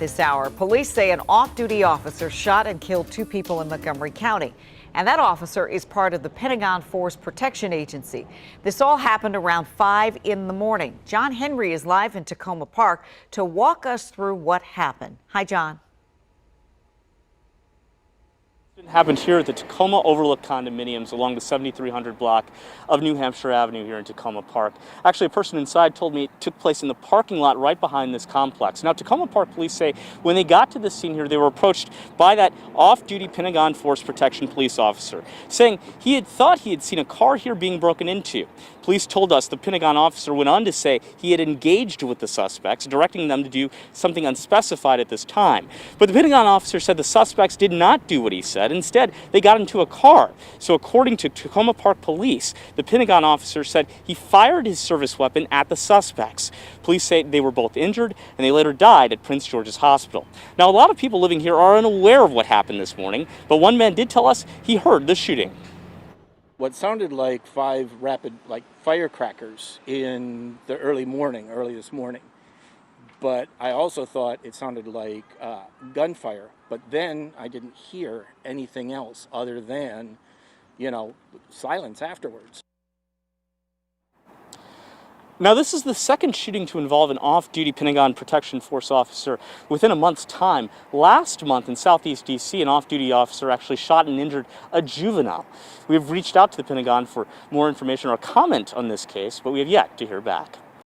This hour, police say an off-duty officer shot and killed 2 people in Montgomery County. And that officer is part of the Pentagon Force Protection Agency. This all happened around 5 in the morning. John Henry is live in Takoma Park to walk us through what happened. Hi, John. It happened here at the Takoma Overlook Condominiums along the 7300 block of New Hampshire Avenue here in Takoma Park. Actually, a person inside told me it took place in the parking lot right behind this complex. Now, Takoma Park police say when they got to the scene here, they were approached by that off-duty Pentagon Force Protection police officer, saying he had thought he had seen a car here being broken into. Police told us the Pentagon officer went on to say he had engaged with the suspects, directing them to do something unspecified at this time. But the Pentagon officer said the suspects did not do what he said. Instead, they got into a car. So according to Takoma Park Police, the Pentagon officer said he fired his service weapon at the suspects. Police say they were both injured and they later died at Prince George's Hospital. Now, a lot of people living here are unaware of what happened this morning, but one man did tell us he heard the shooting. What sounded like 5 rapid, firecrackers in the early this morning. But I also thought it sounded like gunfire. But then I didn't hear anything else other than, silence afterwards. Now, this is the second shooting to involve an off-duty Pentagon Protection Force officer within a month's time. Last month in Southeast D.C., an off-duty officer actually shot and injured a juvenile. We have reached out to the Pentagon for more information or comment on this case, but we have yet to hear back.